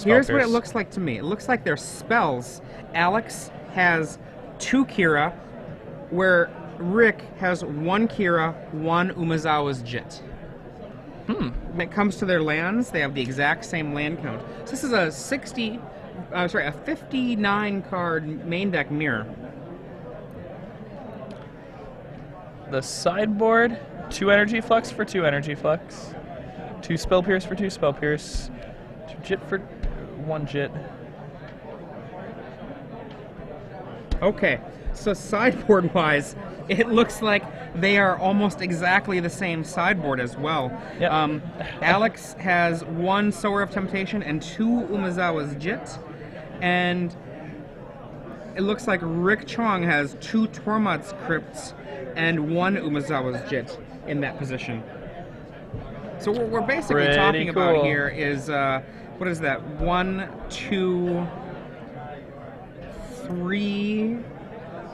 Here's what it looks like to me. It looks like their spells. Alex has 2 Kira, where Rick has 1 Kira, 1 Umezawa's Jit. When it comes to their lands, they have the exact same land count. So this is a 59 card main deck mirror. The sideboard, 2 energy flux for 2 energy flux, 2 spell pierce for 2 spell pierce, 2 jit for 1 jit. Okay, so sideboard-wise, it looks like they are almost exactly the same sideboard as well. Yep. Alex has 1 Sower of Temptation and 2 Umezawa's Jit, and it looks like Rick Chong has 2 Tormod's Crypts and 1 Umezawa's Jit in that position. So what we're basically talking about here is, what is that, 1, 2, 3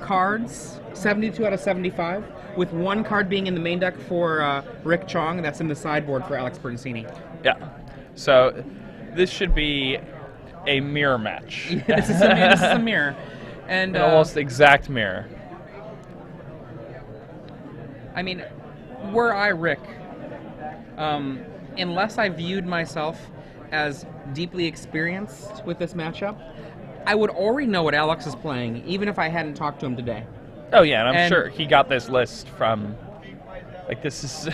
cards, 72 out of 75, with 1 card being in the main deck for Rick Chong, that's in the sideboard for Alex Bertoncini. Yeah, so this should be a mirror match. This is a mirror. And an almost exact mirror. I mean, were I Rick, unless I viewed myself as deeply experienced with this matchup, I would already know what Alex is playing, even if I hadn't talked to him today. Oh yeah, and I'm sure he got this list from, like, this is...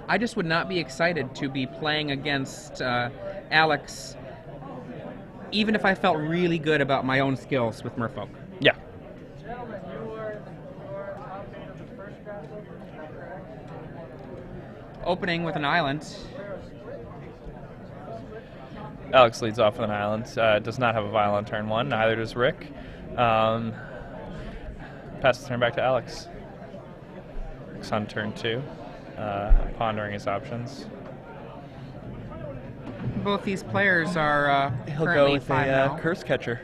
I just would not be excited to be playing against Alex, even if I felt really good about my own skills with Merfolk. Yeah. Opening with an island. Alex leads off with an island. Does not have a vial on turn 1. Neither does Rick. Pass the turn back to Alex. Rick's on turn 2. Pondering his options. Both these players are He'll currently go with 5 a now. Curse Catcher.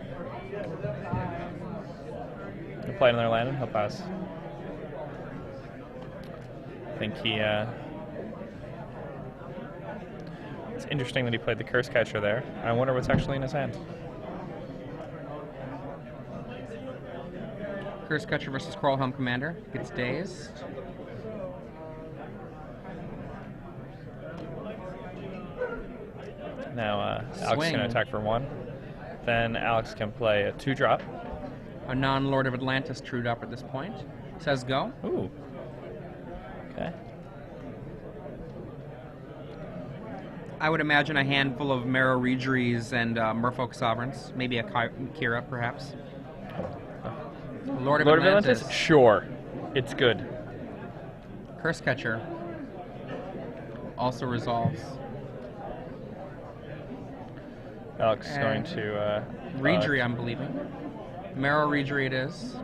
He'll play another land and he'll pass. I think he... It's interesting that he played the Curse Catcher there. I wonder what's actually in his hand. Curse Catcher versus Coral Helm Commander. Gets dazed. Now Alex can attack for 1. Then Alex can play a 2-drop. A non-Lord of Atlantis trued up at this point. Says go. Ooh. Okay. I would imagine a handful of Marrow Reejeries and Merfolk Sovereigns. Maybe a Kira, perhaps. Lord of Atlantis. Sure. It's good. Curse Catcher. Also resolves. Alex is going to... Reejerey, I'm believing. Marrow Reejerey it is.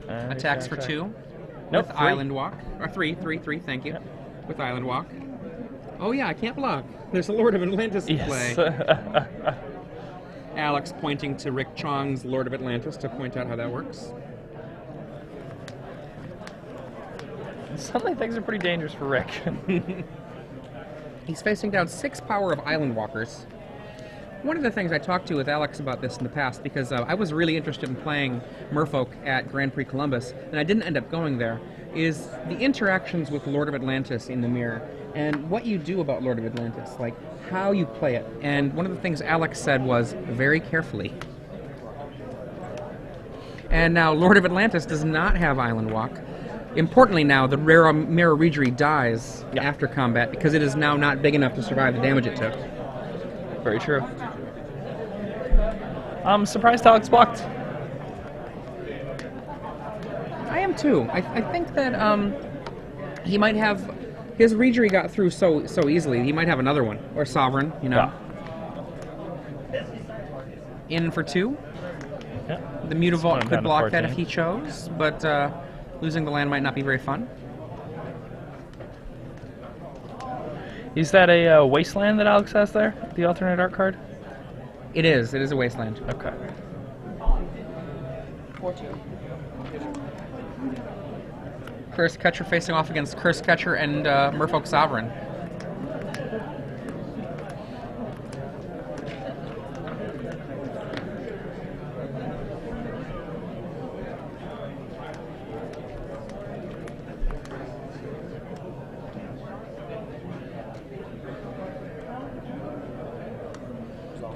Attacks for 2. Nope, with 3. Island Walk. Or 3, thank you. Yep. With Island Walk. Oh yeah, I can't block. There's a Lord of Atlantis in play. Alex pointing to Rick Chong's Lord of Atlantis to point out how that works. Suddenly things are pretty dangerous for Rick. He's facing down 6 power of Island Walkers. One of the things I talked to with Alex about this in the past, because I was really interested in playing Merfolk at Grand Prix Columbus, and I didn't end up going there, is the interactions with Lord of Atlantis in the mirror, and what you do about Lord of Atlantis, like how you play it. And one of the things Alex said was, very carefully. And now Lord of Atlantis does not have Island Walk. Importantly now, the rare Marrow Reejerey dies after combat because it is now not big enough to survive the damage it took. Very true. I'm surprised Alex blocked. I am too. I think that he might have... His Reejerey got through so easily. He might have another one. Or Sovereign, you know. Yeah. In for 2. Yeah. The Mutavault could block that if he chose, but losing the land might not be very fun. Is that a Wasteland that Alex has there? The alternate art card? It is. It is a Wasteland. Okay. 4-2. Curse Catcher facing off against Curse Catcher and Merfolk Sovereign.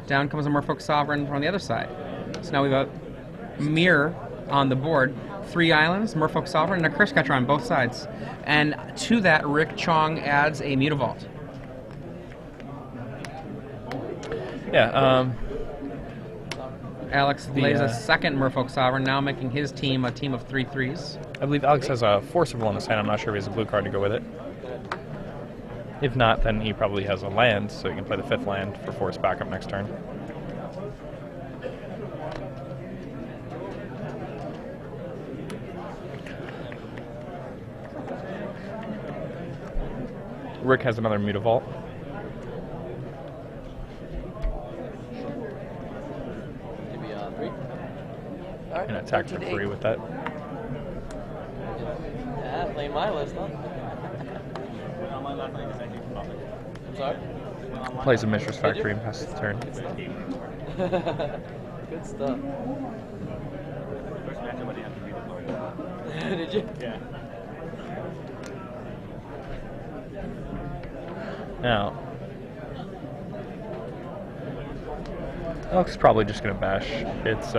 Down comes a Merfolk Sovereign from the other side. So now we've got mirror on the board, 3 islands, Merfolk Sovereign, and a Curse Catcher on both sides. And to that, Rick Chong adds a Mutavault. Yeah, Alex lays a second Merfolk Sovereign, now making his team a team of 3/3s. I believe Alex has a Forcible in his hand. I'm not sure if he has a blue card to go with it. If not, then he probably has a land, so he can play the 5th land for Force backup next turn. Rick has another Mutavault. And attack for 3 with that. Yeah, playing my list, huh? I'm sorry? Plays a Mishra's Factory and passes the turn. Good stuff. Did you? Yeah. Now, Alex is probably just going to bash. It's,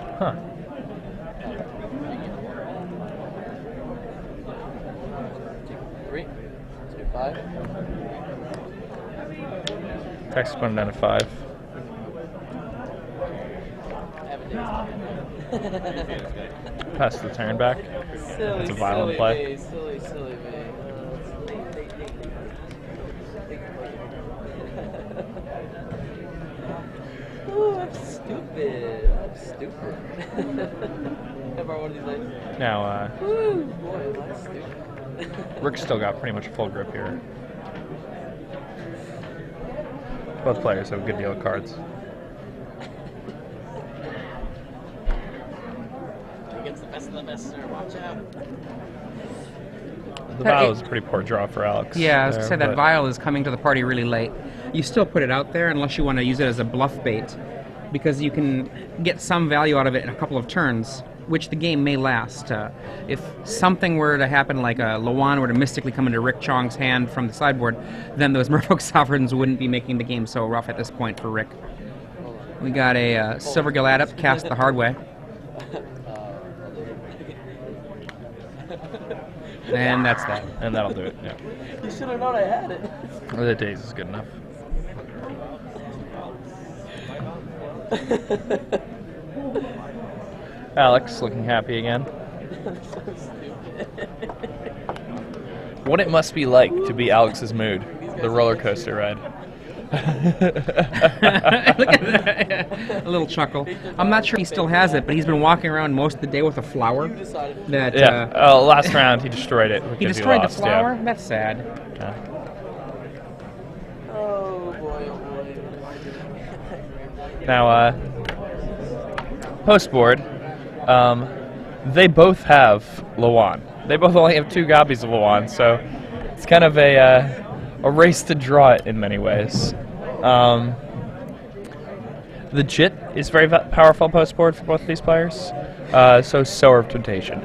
huh. Three, 2, 5. Tax is going down to 5. Pass the turn back. Silly, It's a violent silly play. Me, silly me. Oh, I'm stupid. I borrow one of these legs. Now, Woo, boy, am I stupid. Rick's still got pretty much full grip here. Both players have a good deal of cards. Against the best of the best, sir. Watch out. The Vial is a pretty poor draw for Alex. Yeah, I was there, going to say that but Vial is coming to the party really late. You still put it out there unless you want to use it as a bluff bait, because you can get some value out of it in a couple of turns, which the game may last. If something were to happen, like a Lawan were to mystically come into Rick Chong's hand from the sideboard, then those Merfolk Sovereigns wouldn't be making the game so rough at this point for Rick. We got a Silver Gilad up, cast the hard way. And that's that. and that'll do it. Yeah, You should have known I had it. the days is good enough. Alex looking happy again. So stupid. What it must be like to be Alex's mood, the roller coaster ride. Look at that. A little chuckle. I'm not sure he still has it, but he's been walking around most of the day with a flower. That Yeah. Last round he destroyed it. he because destroyed lost, the flower? Yeah. That's sad. Yeah. Oh boy, oh boy. Now, post board, they both have Lawan. They both only have 2 copies of Lawan, so it's kind of a race to draw it in many ways. The Jit is very powerful post board for both of these players. So Sower of Temptation.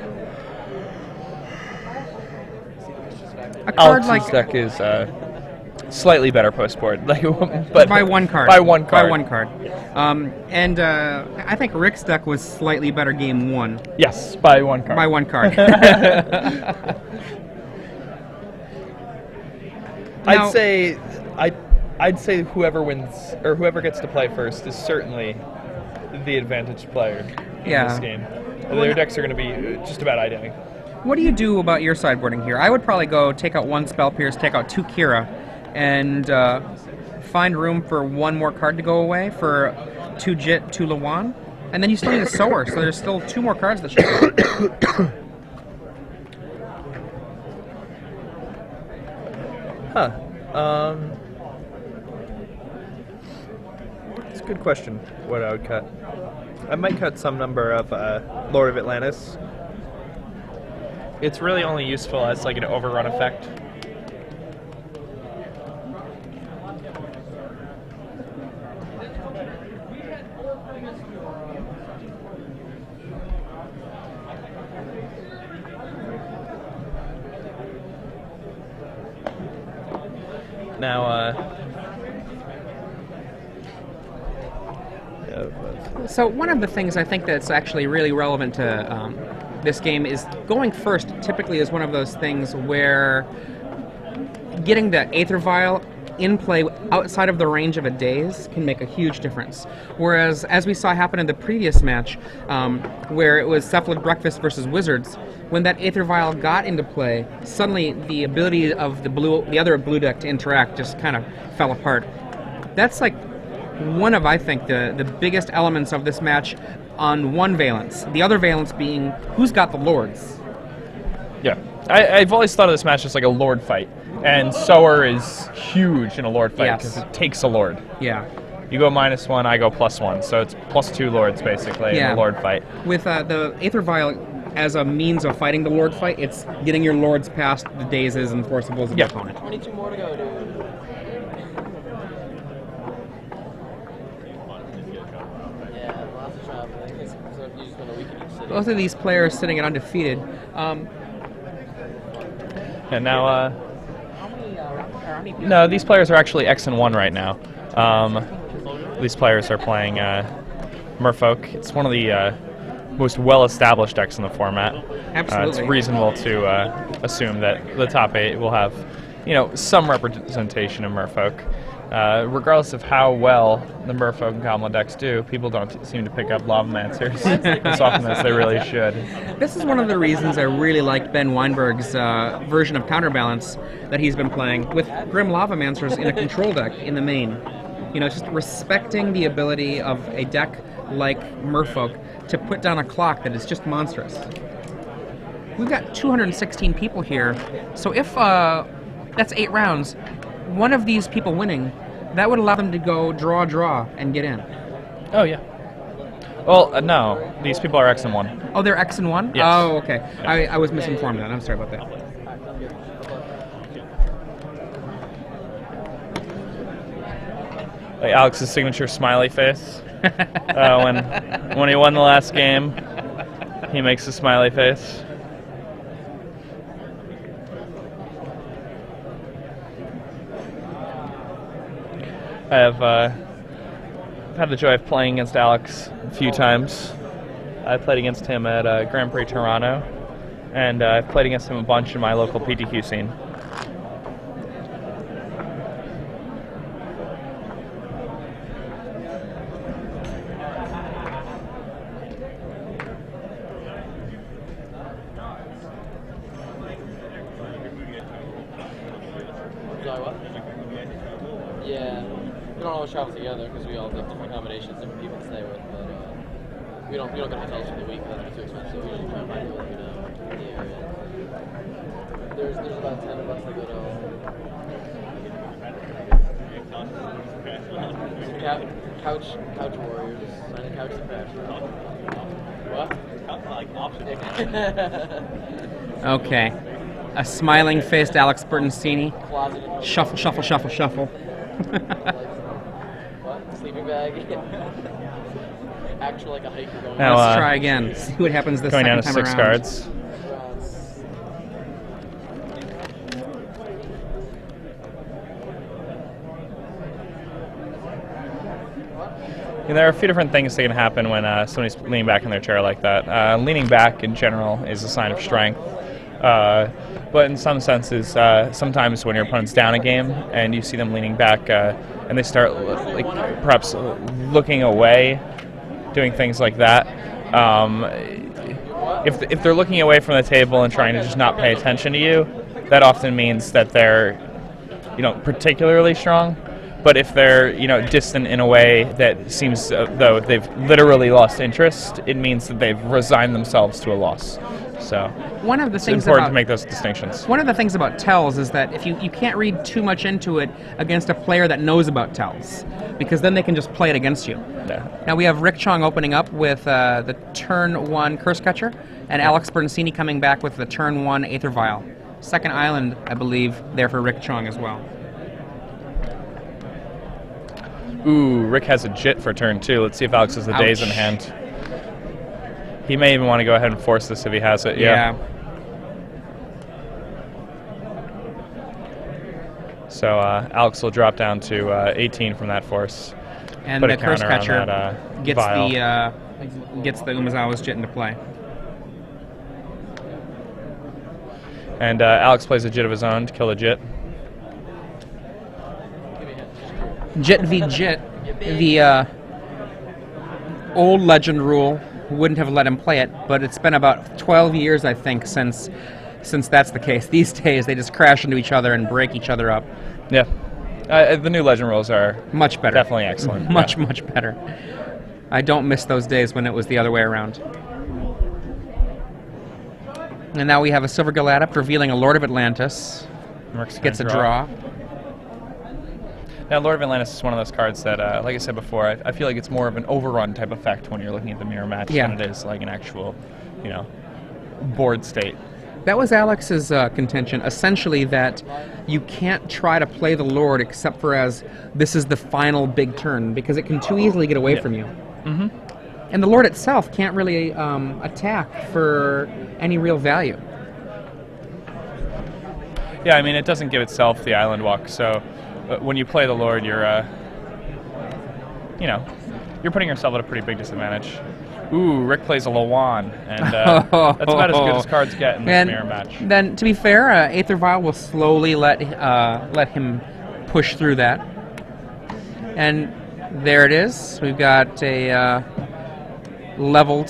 A card Alex's like deck is slightly better post board, like, but by one card. By one card. By one card. And I think Rick's deck was slightly better game 1. Yes, by one card. By one card. Now- I'd say whoever wins or whoever gets to play first is certainly the advantaged player in Yeah. this game. Their decks are going to be just about identical. What do you do about your sideboarding here? I would probably go take out 1 Spell Pierce, take out 2 Kira, and find room for 1 more card to go away for 2 Jit, 2 Lawan, and then you still need a Sower, so there's still 2 more cards that should go. It's a good question. What I would cut? I might cut some number of Lord of Atlantis. It's really only useful as like an overrun effect. Now, So one of the things I think that's actually really relevant to this game is going first typically is one of those things where getting the Aether Vial in play outside of the range of a daze can make a huge difference. Whereas, as we saw happen in the previous match, where it was Cephalid Breakfast versus Wizards, when that Aether Vial got into play, suddenly the ability of the other blue deck to interact just kind of fell apart. That's like one of, I think, the biggest elements of this match on one valence. The other valence being who's got the Lords. yeah. I've always thought of this match as like a Lord fight. And Sower is huge in a Lord fight because it takes a Lord. Yeah. You go -1, I go +1, so it's +2 Lords basically in a Lord fight. With the Aether Vial as a means of fighting the Lord fight, it's getting your Lords past the dazes and forcibles of the opponent. 22 more to go, dude. Yeah, lots of traveling. So if you just spend a week in each city. Both of these players sitting at undefeated. And now, How many no, these players are actually X and 1 right now. These players are playing Merfolk. It's one of the most well-established decks in the format. Absolutely. It's reasonable to assume that the top 8 will have, some representation of Merfolk. Regardless of how well the Merfolk and Kamala decks do, people don't seem to pick up Lavamancers as often as they really should. This is one of the reasons I really like Ben Weinberg's version of Counterbalance that he's been playing with Grim Lavamancers in a control deck in the main. Just respecting the ability of a deck like Merfolk to put down a clock that is just monstrous. We've got 216 people here, so if that's 8 rounds, one of these people winning, that would allow them to go draw, and get in. Oh, yeah. Well, no. These people are X and 1. Oh, they're X and 1? Yes. Oh, okay. I was misinformed then. I'm sorry about that. Like Alex's signature smiley face. When he won the last game, he makes a smiley face. I have had the joy of playing against Alex a few times. I played against him at Grand Prix Toronto, and I've played against him a bunch in my local PTQ scene. Sorry, what? Yeah, we don't always travel together because we all have different accommodations, different people to stay with. But we don't get hotels for the week. That's too expensive. We usually try to find people in the area. There's about 10 of us that go to. Couch warriors. Find a couch to crash. What? Like options. Okay. A smiling-faced Alex Bertoncini. Closet. Shuffle, shuffle, shuffle, shuffle. What? Sleeping bag. Actual like a hiker going. Now, Let's try again. See what happens this going second down to time 6 around. cards. And there are a few different things that can happen when somebody's leaning back in their chair like that. Leaning back in general is a sign of strength. But in some senses, sometimes when your opponent's down a game and you see them leaning back and they start like perhaps looking away, doing things like that, if they're looking away from the table and trying to just not pay attention to you, that often means that they're particularly strong. But if they're distant in a way that seems though they've literally lost interest, it means that they've resigned themselves to a loss. So One of the it's things important about to make those distinctions. One of the things about tells is that if you can't read too much into it against a player that knows about tells, because then they can just play it against you. Yeah. Now we have Rick Chong opening up with the turn 1 Curse Catcher, and Alex Bertoncini coming back with the turn 1 Aether Vial. Second island, I believe, there for Rick Chong as well. Ooh, Rick has a Jit for turn 2. Let's see if Alex has the days in Ouch. hand. He may even want to go ahead and force this if he has it. Yeah. So Alex will drop down to 18 from that force. And Put the a Curse counter on Catcher that, gets vial. the Umezawa's Jit into play. And Alex plays a Jit of his own to kill the Jit. Jit v Jit, the old Legend rule wouldn't have let him play it, but it's been about 12 years, I think, since that's the case. These days, they just crash into each other and break each other up. Yeah. The new Legend rules are much better. Definitely excellent. Much better. I don't miss those days when it was the other way around. And now we have a SCGLA Adept revealing a Lord of Atlantis. Gets a draw. Now, Lord of Atlantis is one of those cards that, like I said before, I feel like it's more of an overrun type effect when you're looking at the mirror match than it is like an actual, board state. That was Alex's contention, essentially that you can't try to play the Lord except for as this is the final big turn, because it can too easily get away from you. Mm-hmm. And the Lord itself can't really attack for any real value. Yeah, I mean, it doesn't give itself the island walk, so when you play the Lord, you're putting yourself at a pretty big disadvantage. Ooh, Rick plays a Lawan, and that's about as good as cards get in this mirror match. Then, to be fair, Aether Vial will slowly let him push through that. And there it is. We've got a leveled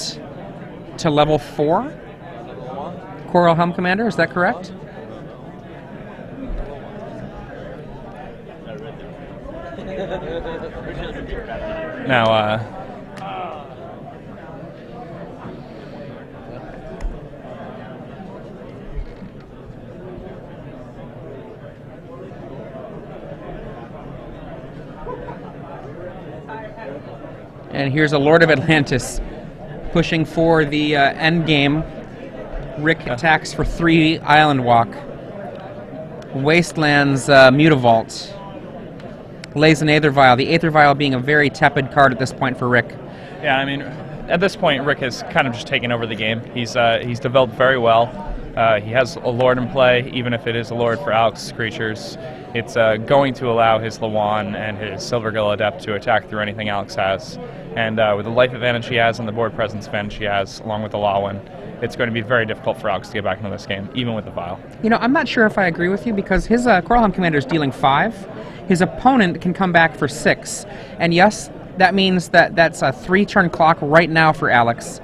to level 4 Coral Helm Commander. Is that correct? Now, and here's a Lord of Atlantis pushing for the end game. Rick attacks for 3 Island Walk. Wastelands Mutavault. Lays an Aether Vial. The Aether Vial being a very tepid card at this point for Rick. Yeah, I mean, at this point, Rick has kind of just taken over the game. He's developed very well. He has a Lord in play, even if it is a Lord for Alex's creatures. It's going to allow his Lawan and his SCGLA Adept to attack through anything Alex has. And with the life advantage he has and the board presence advantage he has, along with the Lawin, it's going to be very difficult for Alex to get back into this game, even with the Vial. I'm not sure if I agree with you, because his Coral Helm Commander is dealing 5. His opponent can come back for 6. And yes, that means that's a 3-turn clock right now for Alex.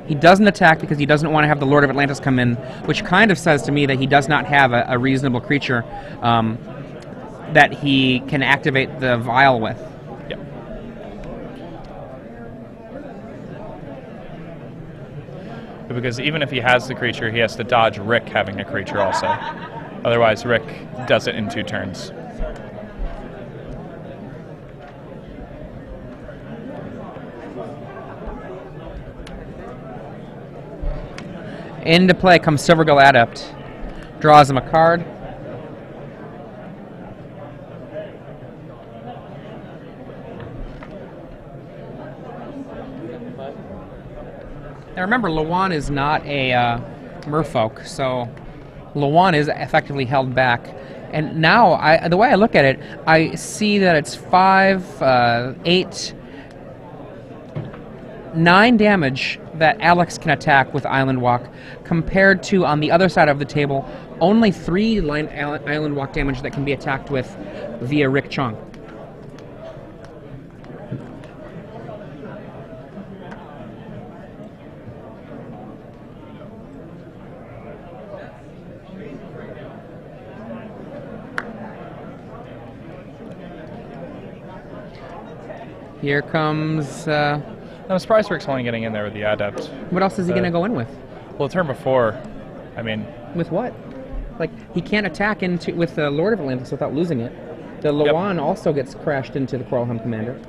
He doesn't attack because he doesn't want to have the Lord of Atlantis come in, which kind of says to me that he does not have a reasonable creature that he can activate the Vial with. Yep. Because even if he has the creature, he has to dodge Rick having a creature also. Otherwise, Rick does it in 2 turns. Into play comes SCGLA Adept. Draws him a card. Now remember, Lawan is not a merfolk, so Lawan is effectively held back. And now, the way I look at it, I see that it's 5, 8, 9 damage that Alex can attack with Island Walk, compared to, on the other side of the table, only 3 Island Walk damage that can be attacked with via Rick Chong. Here comes... I'm surprised Rick's only getting in there with the Adept. What else is he going to go in with? Well, the turn before, I mean... With what? Like, he can't attack with the Lord of Atlantis without losing it. The Lawan also gets crashed into the Coral Helm Commander.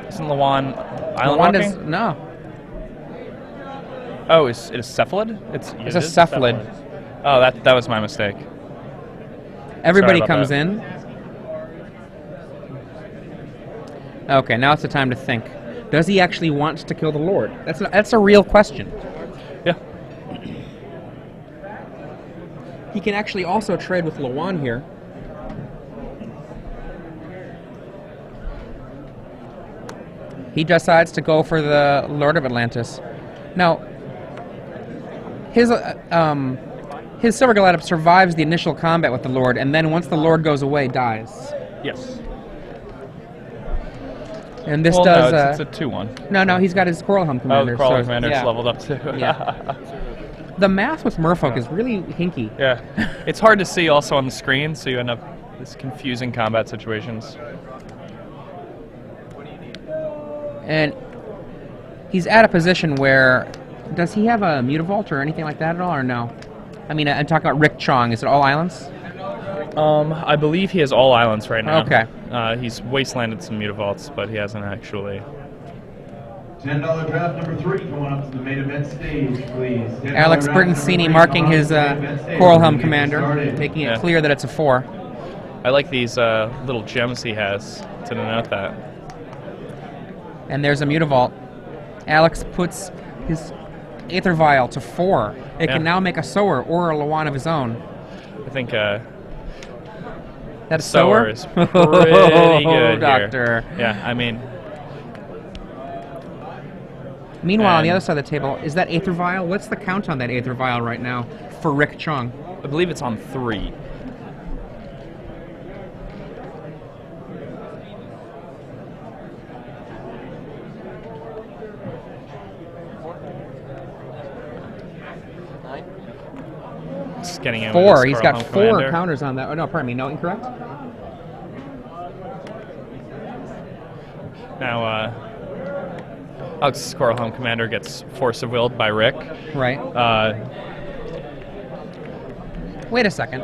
Isn't Lawan island walking? No. Oh, it is Cephalid? It's a Cephalid. Oh, that was my mistake. Everybody comes in. Okay, now it's the time to think. Does he actually want to kill the Lord? That's a real question. Yeah. He can actually also trade with Lawan here. He decides to go for the Lord of Atlantis. Now, his Silver Gallade survives the initial combat with the Lord, and then once the Lord goes away, dies. Yes. And this well, does... no, it's a 2-1. No, he's got his Coral Helm Commander. Oh, the Coral so, Commander's yeah. leveled up too. Yeah. The math with Merfolk is really hinky. Yeah. It's hard to see also on the screen, so you end up with confusing combat situations. And he's at a position where... Does he have a Mutavault or anything like that at all, or no? I mean, I'm talking about Rick Chong. Is it all islands? I believe he has all islands right now. Okay. He's wastelanded some Mutavaults, but he hasn't actually. $10 draft number 3 going up to the main event stage, please. Alex Bertoncini marking his Coral Helm Commander, making it clear that it's a 4. I like these little gems he has to denote that. And there's a Mutavault. Alex puts his Aether Vial to 4. It can now make a Sower or a Lawan of his own. I think that Sower is pretty good here. Doctor. Yeah, I mean. Meanwhile, on the other side of the table, is that Aether Vial? What's the count on that Aether Vial right now for Rick Chong? I believe it's on 3. Just getting in 4. with He's Coral got Helm 4 Commander. counters on that. Oh, no, pardon me. No, incorrect? Now, Alex's Coral Helm Commander gets Force of Willed by Rick. Right. Wait a second.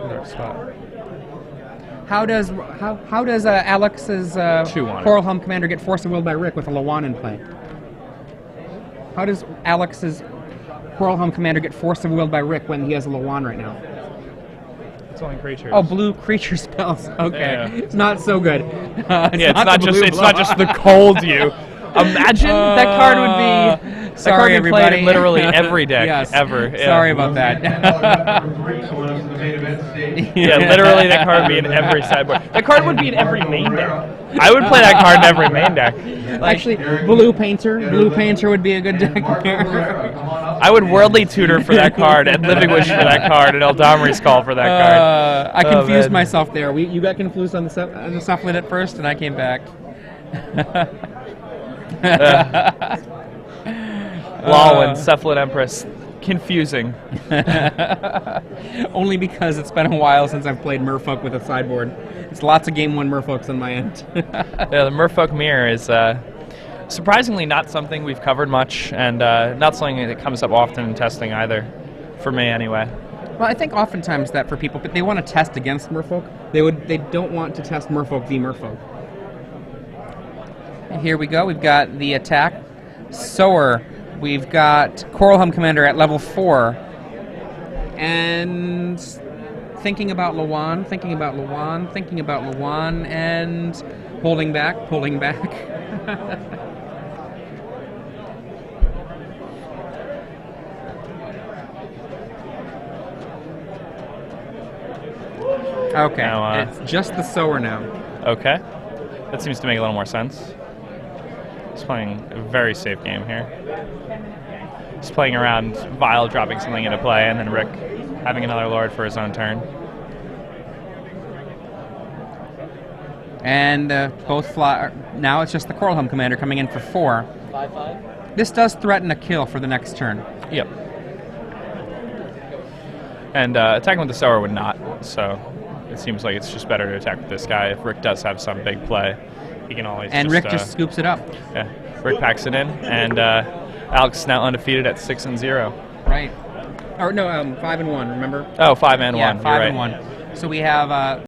How does Alex's Coral Helm Commander get Force of Will by Rick with a Lawan in play? How does Alex's Coral Helm Commander get Force of Will by Rick when he has a Lawan right now? It's only creatures. Oh, blue creature spells. Okay, Yeah. It's not so good. It's not just the cold you. Imagine that card would be. Sorry, that card would be played in literally every deck yes. ever. Yeah. Sorry about that. Yeah, literally that card would be in every sideboard. That card would be in every main deck. I would play that card in every main deck. Actually, Blue Painter would be a good deck. I would Worldly Tutor for that card, and Living Wish for that card, and Eldamri's Call for that card. I confused myself there. You got confused on the Cephalid at first, and I came back. LOL and Cephalid Empress. Confusing. Only because it's been a while since I've played Merfolk with a sideboard. It's lots of Game 1 Merfolks on my end. Yeah, the Merfolk Mirror is surprisingly not something we've covered much, and not something that comes up often in testing either, for me anyway. Well, I think oftentimes that for people, but they want to test against Merfolk. They don't want to test Merfolk v Merfolk. And here we go. We've got the attack Sower. We've got Coral Helm Commander at level 4. And thinking about Lawan, and pulling back. Okay, now, it's just the Sower now. Okay. That seems to make a little more sense. He's playing a very safe game here. He's playing around Vial dropping something into play, and then Rick having another Lord for his own turn. And both fly. Now it's just the Coral Helm Commander coming in for 4. 5/5. This does threaten a kill for the next turn. Yep. And attacking with the Sower would not, so it seems like it's just better to attack with this guy. If Rick does have some big play, he can always Rick just scoops it up. Yeah, Rick packs it in, and Alex is now undefeated at 6-0. Right. Or no, 5-1. Remember? Oh, 5-1. Yeah, 5-1. You're right. So we have